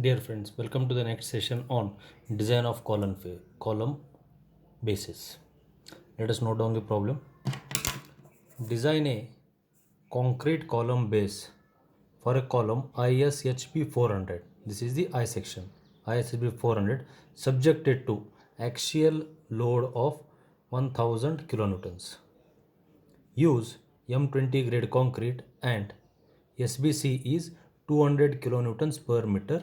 Dear friends, welcome to the next session on design of column bases. Let us note down the problem. Design a concrete column base for a column ISHB 400. This is the I section. ISHB 400 subjected to axial load of 1000 kilonewtons. Use M20 grade concrete and SBC is 200 kilonewtons per meter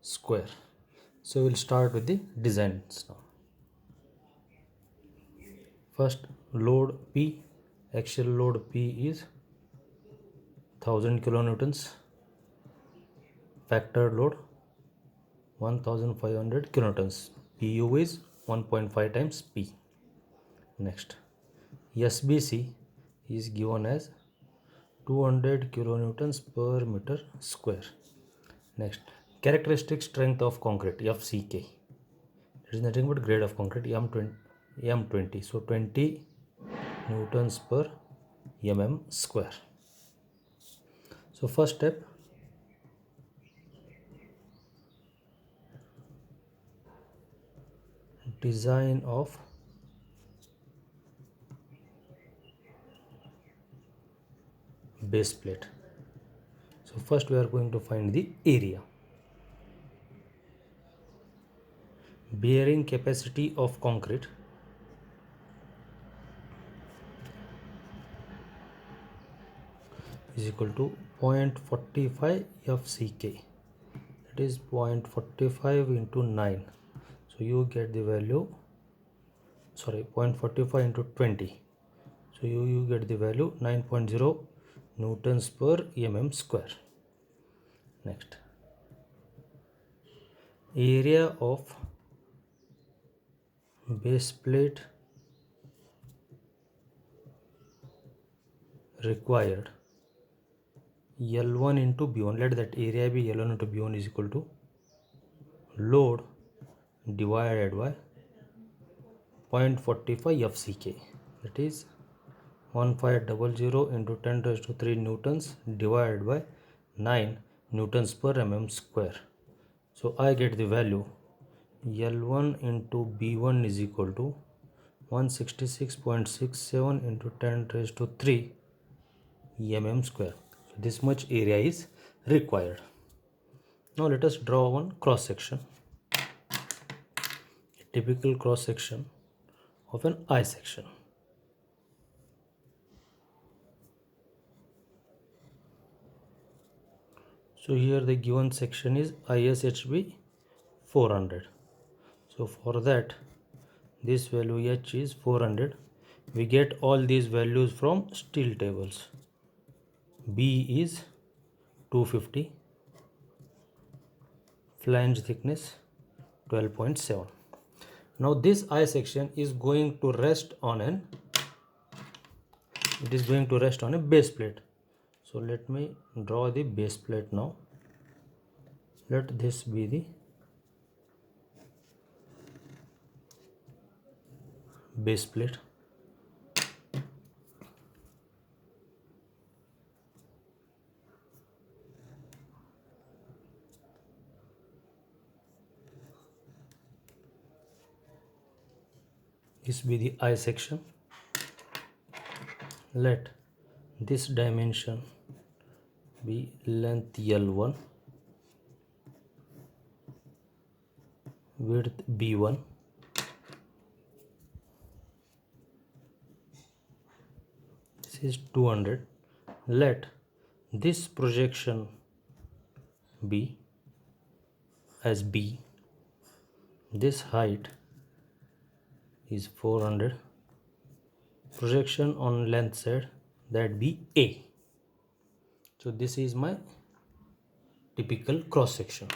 square. So we'll start with the designs now. First load P, axial load P is 1000 kilonewtons, factored load 1500 kilonewtons. PU is 1.5 times P. Next, SBC is given as 200 kilonewtons per meter square. Next, characteristic strength of concrete FCK. It is nothing but grade of concrete M20. So 20 newtons per mm square. So first step, design of base plate. So first we are going to find the area. Bearing capacity of concrete is equal to 0.45 FCK. It is 0.45 into 9. So you get the value, 0.45 into 20. So you get the value 9.0 newtons per mm square. Next, area of base plate required L1 into B1. Let that area be L1 into B1 is equal to load divided by 0.45 FCK. That is 1500 into 10 raised to 3 newtons divided by 9 newtons per mm square. So I get the value L1 into B1 is equal to 166.67 into 10 raised to 3 mm square. So this much area is required. Now let us draw one cross section. A typical cross section of an I section. So here the given section is ISHB 400. So for that, this value H is 400. We get all these values from steel tables. B is 250. Flange thickness 12.7. Now this I section is going to rest on a base plate. So let me draw the base plate now. Let this be the base plate. This be the I section. Let this dimension be length L1, width B1, this is 200. Let this projection be as B. This height is 400. Projection on length side, that be A. So this is my typical cross section.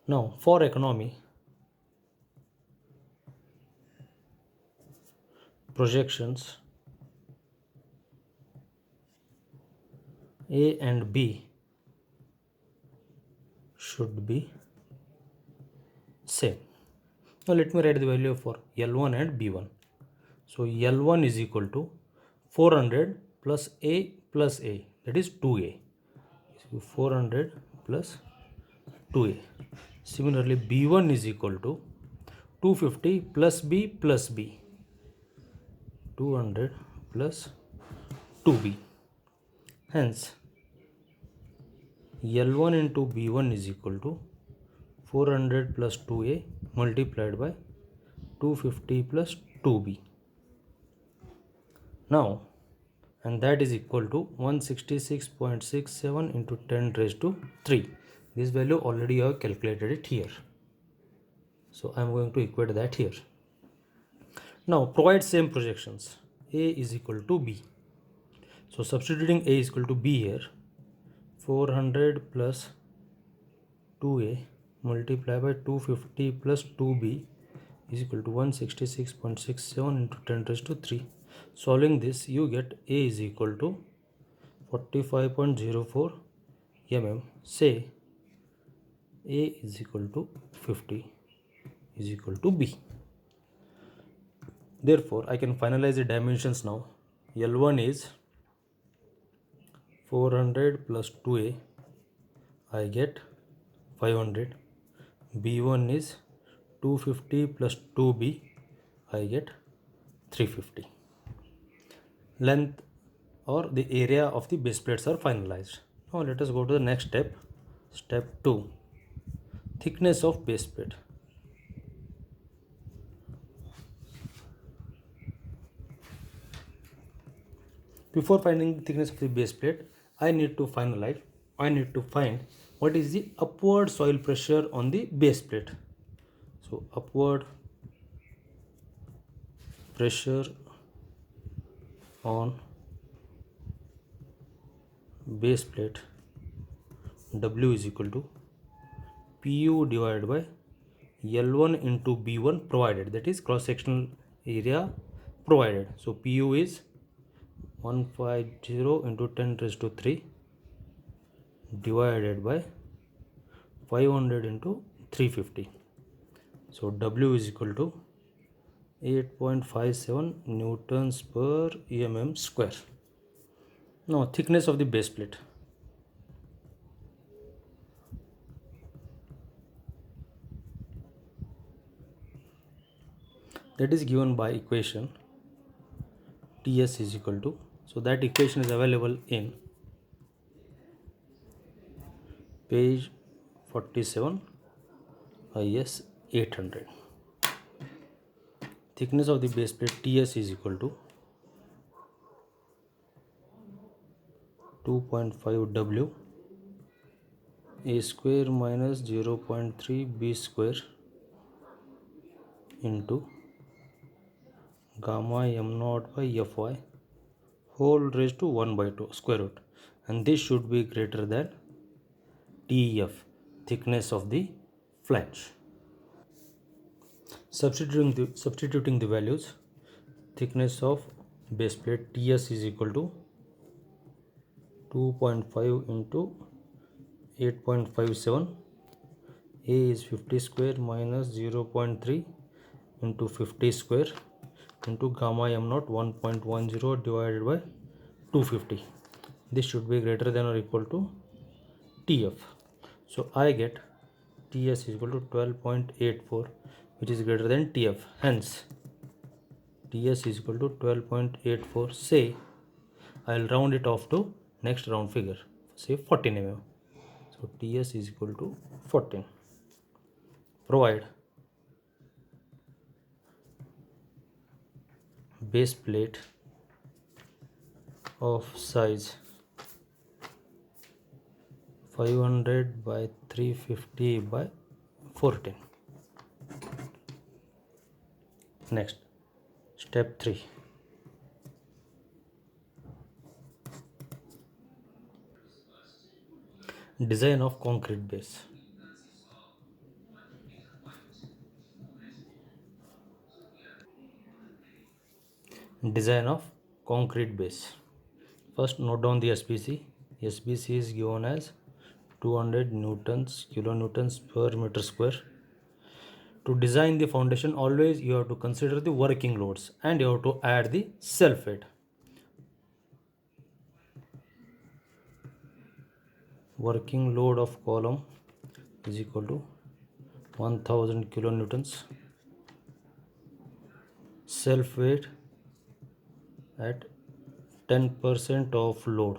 Now for economy, projections A and B should be same. Now let me write the value for L1 and B1. So L1 is equal to 400 plus A, that is 2A. So 400 plus 2a. Similarly, b1 is equal to 250 plus b plus b, 200 plus 2b. Hence, L1 into b1 is equal to 400 plus 2a multiplied by 250 plus 2b. Now, and that is equal to 166.67 into 10 raised to 3. This value already I have calculated it here. So I am going to equate that here. Now provide same projections. A is equal to B. So substituting A is equal to B here. 400 plus 2A multiplied by 250 plus 2B is equal to 166.67 into 10 raised to 3. Solving this, you get A is equal to 45.04 mm. Say A is equal to 50 is equal to B. Therefore, I can finalize the dimensions now. L1 is 400 plus 2A, I get 500. B1 is 250 plus 2B, I get 350. Length or the area of the base plates are finalized. Now let us go to the next step. Step 2. Thickness of base plate. Before finding the thickness of the base plate, I need to find what is the upward soil pressure on the base plate. So upward pressure on base plate, W is equal to PU divided by L1 into B1 provided, that is cross sectional area provided. So PU is 150 into 10 raised to 3 divided by 500 into 350. So W is equal to 8.57 newtons per mm square. Now thickness of the base plate. That is given by equation Ts is equal to, so that equation is available in page 47 IS 800. Thickness of the base plate Ts is equal to 2.5 W A square minus 0.3 B square into gamma m naught by Fy whole raised to 1 by 2 square root, and this should be greater than Tf, thickness of the flange. Substituting the values, thickness of base plate Ts is equal to 2.5 into 8.57, A is 50 square minus 0.3 into 50 square into gamma m naught 1.10 divided by 250. This should be greater than or equal to Tf. So I get Ts is equal to 12.84, which is greater than Tf. Hence Ts is equal to 12.84. Say I'll round it off to next round figure, say 14 mm. So Ts is equal to 14. Provide base plate of size 500 by 350 by 14. Next, step 3. Design of concrete base. Design of concrete base. First, note down the SBC. SBC is given as 200 kilonewtons per meter square. To design the foundation, always you have to consider the working loads and you have to add the self weight. Working load of column is equal to 1000 kilonewtons. Self weight at 10% of load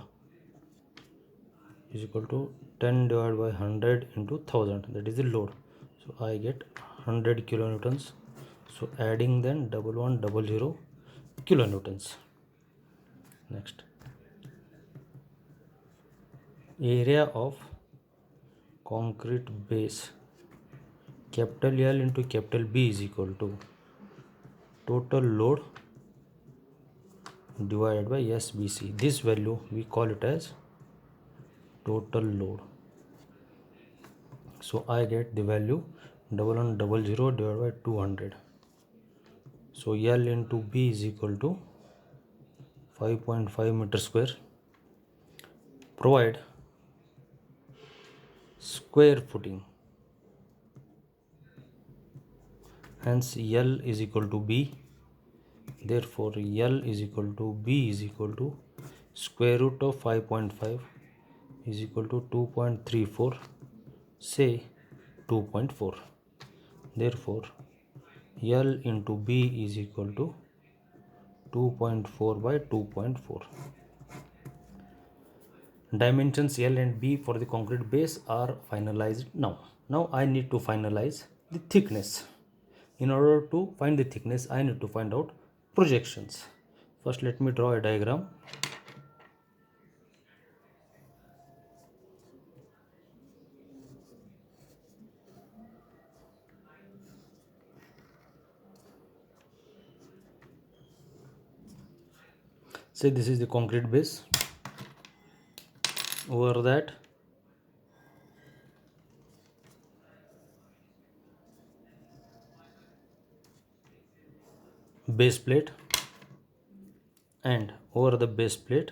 is equal to 10 divided by 100 into 1000, that is the load. So I get 100 kilonewtons. So adding then 1100 kilonewtons. Next, area of concrete base capital L into capital B is equal to total load divided by SBC. This value we call it as total load. So I get the value 1100 divided by 200. So L into B is equal to 5.5 meter square. Provide square footing. Hence L is equal to B. Therefore L is equal to B is equal to square root of 5.5 is equal to 2.34, say 2.4. Therefore L into B is equal to 2.4 by 2.4. Dimensions L and B for the concrete base are finalized now. Now I need to finalize the thickness. In order to find the thickness, I need to find out projections. First, let me draw a diagram. Say this is the concrete base. Over that, base plate, and over the base plate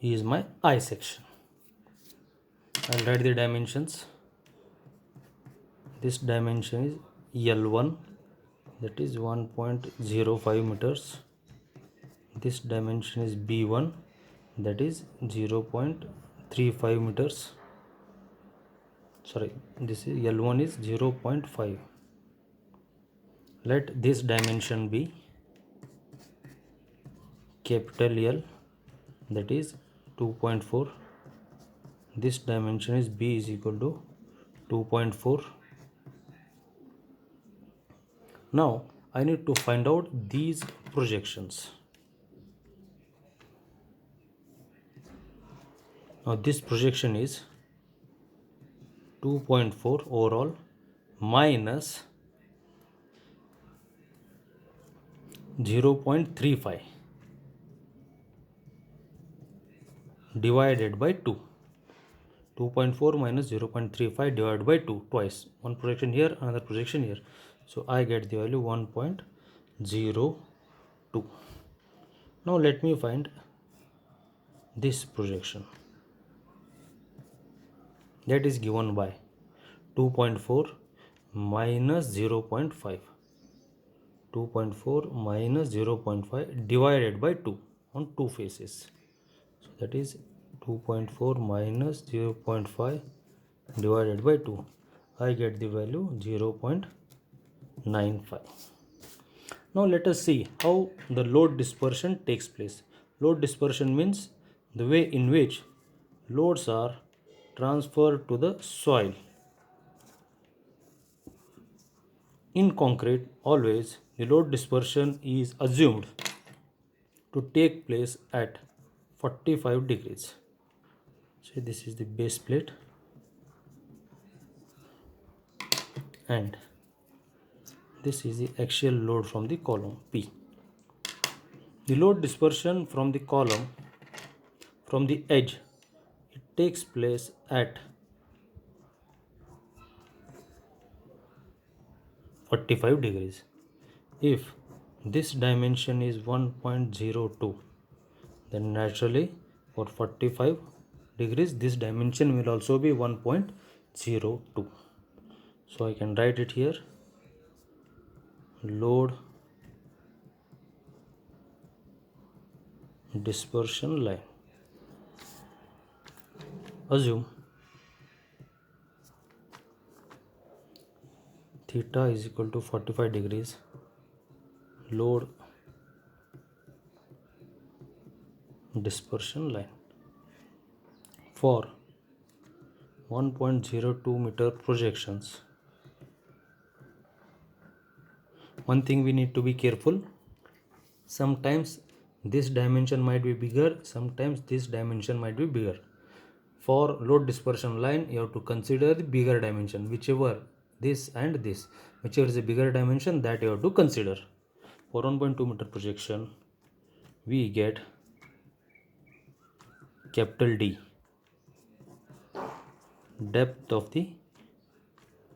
is my I section. I'll write the dimensions. This dimension is L1, that is 1.05 meters. This dimension is B1, that is 0.35 meters. Sorry, this is L1 is 0.5. Let this dimension be capital L, that is 2.4. This dimension is B is equal to 2.4. Now I need to find out these projections. Now this projection is 2.4 overall minus 0.35 divided by 2. 2.4 minus 0.35 divided by 2 twice. One projection here, another projection here. So I get the value 1.02. Now let me find this projection. That is given by 2.4 minus 0.5. 2.4 minus 0.5 divided by 2 on two faces. So that is 2.4 minus 0.5 divided by 2. I get the value 0.95. Now let us see how the load dispersion takes place. Load dispersion means the way in which loads are transferred to the soil. In concrete, always the load dispersion is assumed to take place at 45 degrees. So this is the base plate and this is the axial load from the column P. The load dispersion from the column, from the edge, it takes place at 45 degrees. If this dimension is 1.02, then naturally for 45 degrees this dimension will also be 1.02. So I can write it here. Load dispersion line. Assume theta is equal to 45 degrees, load dispersion line for 1.02 meter projections. One thing we need to be careful, sometimes this dimension might be bigger, sometimes this dimension might be bigger. For load dispersion line, you have to consider the bigger dimension, whichever this and this, whichever is a bigger dimension, that you have to consider. For 1.2 meter projection, we get capital D, depth of the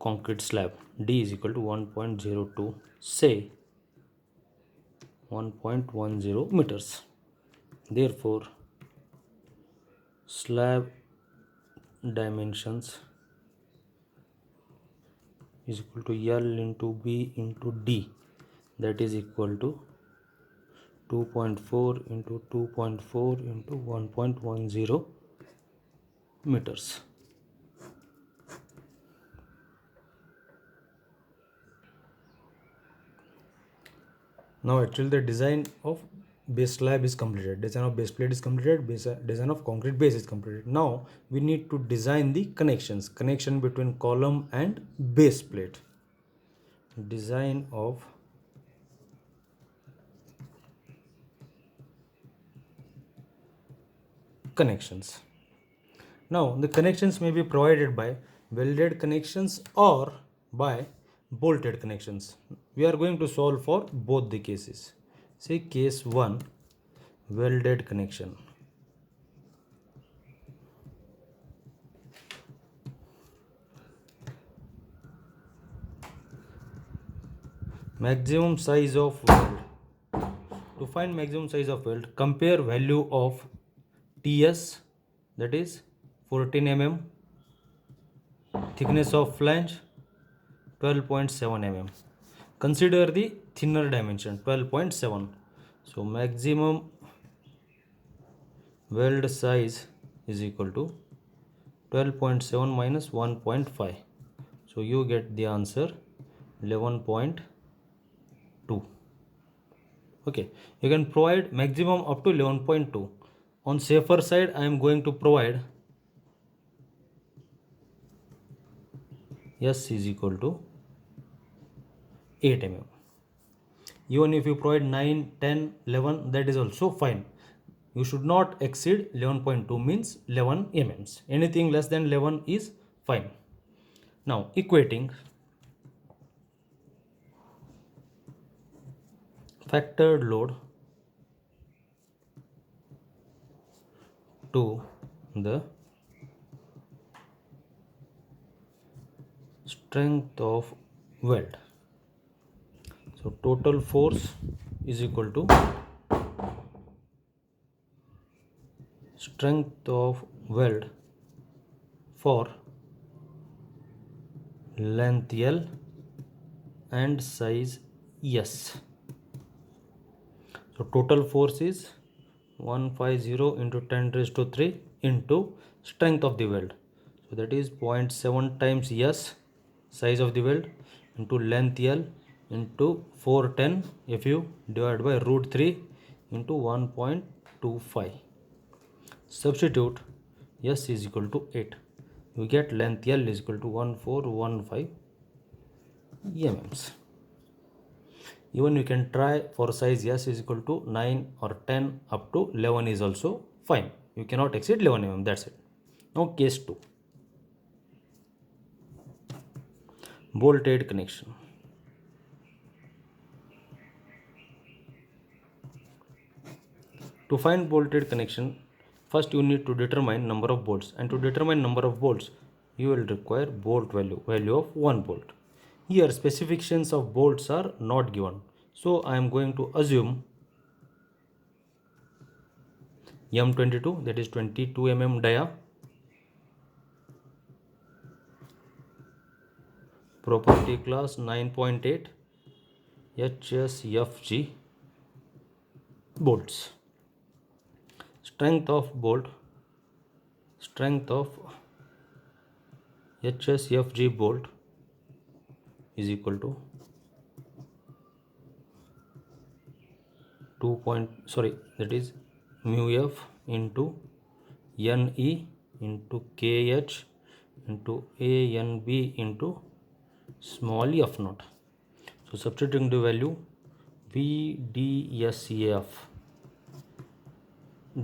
concrete slab. D is equal to 1.02, say 1.10 meters. Therefore, slab dimensions is equal to L into B into D, that is equal to 2.4 into 2.4 into 1.10 meters. Now actually the design of base slab is completed, design of base plate is completed, design of concrete base is completed. Now we need to design the connection between column and base plate. Design of connections. Now the connections may be provided by welded connections or by bolted connections. We are going to solve for both the cases. Say case 1, welded connection. Maximum size of weld. To find maximum size of weld, compare value of TS, that is 14 mm, thickness of flange 12.7 mm. Consider the thinner dimension 12.7. So maximum weld size is equal to 12.7 minus 1.5. So you get the answer 11.2. Okay, you can provide maximum up to 11.2. On safer side, I am going to provide S is equal to 8 mm. Even if you provide 9, 10, 11, that is also fine. You should not exceed 11.2, means 11 mm. Anything less than 11 is fine. Now equating factored load to the strength of weld. So total force is equal to strength of weld for length L and size S. So total force is 150 into 10 raised to 3 into strength of the weld. So that is 0.7 times S, size of the weld, into length L into 410 Fu divided by root 3 into 1.25. Substitute S is equal to 8. You get length L is equal to 1415 mm. Even you can try for size S is equal to 9 or 10 up to 11 is also fine. You cannot exceed 11 mm, that's it. Now case 2. Bolted connection. To find bolted connection, first you need to determine number of bolts, and to determine number of bolts you will require bolt value of 1 bolt. Here specifications of bolts are not given, so I am going to assume M22, that is 22 mm dia, property class 9.8, HSFG bolts. strength of bolt, strength of HSFG bolt is equal to 2 point, sorry, that is mu f into NE into KH into ANB into small f naught. So substituting the value VDSEF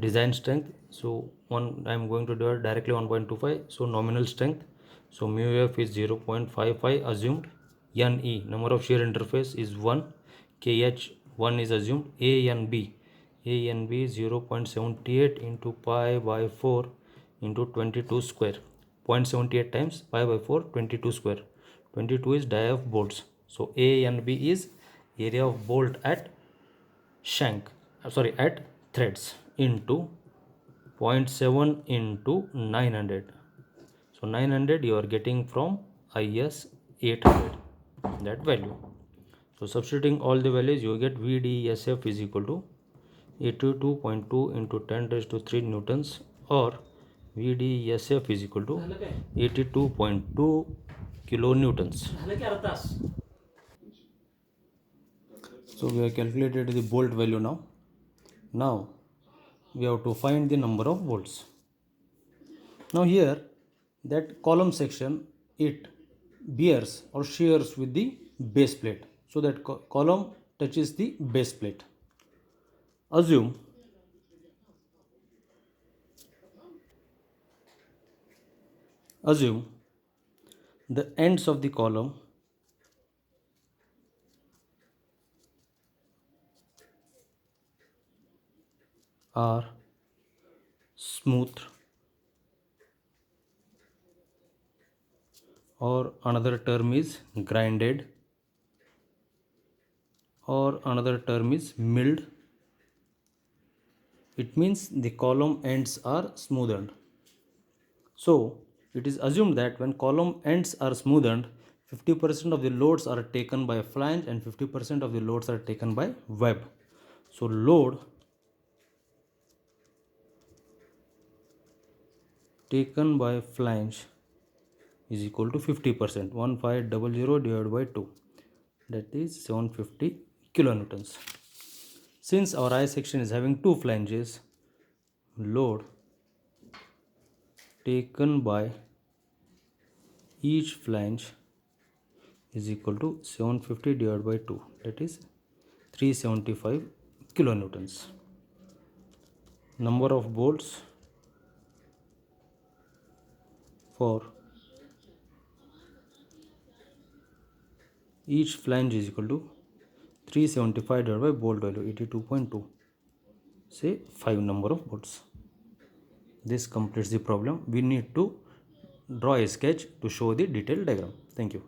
design strength, so one I am going to do it directly 1.25. so nominal strength, so mu f is 0.55 assumed, NE number of shear interface is 1, KH 1 is assumed, ANB 0.78 into pi by 4 into 22 square, 0.78 times pi by 4, 22 square, 22 is dia of bolts, so ANB is area of bolt at shank, at threads, into 0.7 into 900. So 900 you are getting from IS 800, that value. So substituting all the values, you get VDSF is equal to 82.2 into 10 raised to 3 newtons, or VDSF is equal to 82.2 kilonewtons. So we have calculated the bolt value now. Now we have to find the number of bolts. Now here, that column section, it bears or shears with the base plate, so that column touches the base plate. Assume the ends of the column are smooth, or another term is grinded, or another term is milled. It means the column ends are smoothened. So it is assumed that when column ends are smoothened, 50% of the loads are taken by flange and 50% of the loads are taken by web. So load taken by flange is equal to 50%, 1500 divided by 2, that is 750 kilonewtons. Since our I section is having two flanges, load taken by each flange is equal to 750 divided by 2, that is 375 kilonewtons. Number of bolts for each flange is equal to 375 divided by bolt value 82.2, say 5 number of bolts. This completes the problem. We need to draw a sketch to show the detailed diagram. Thank you.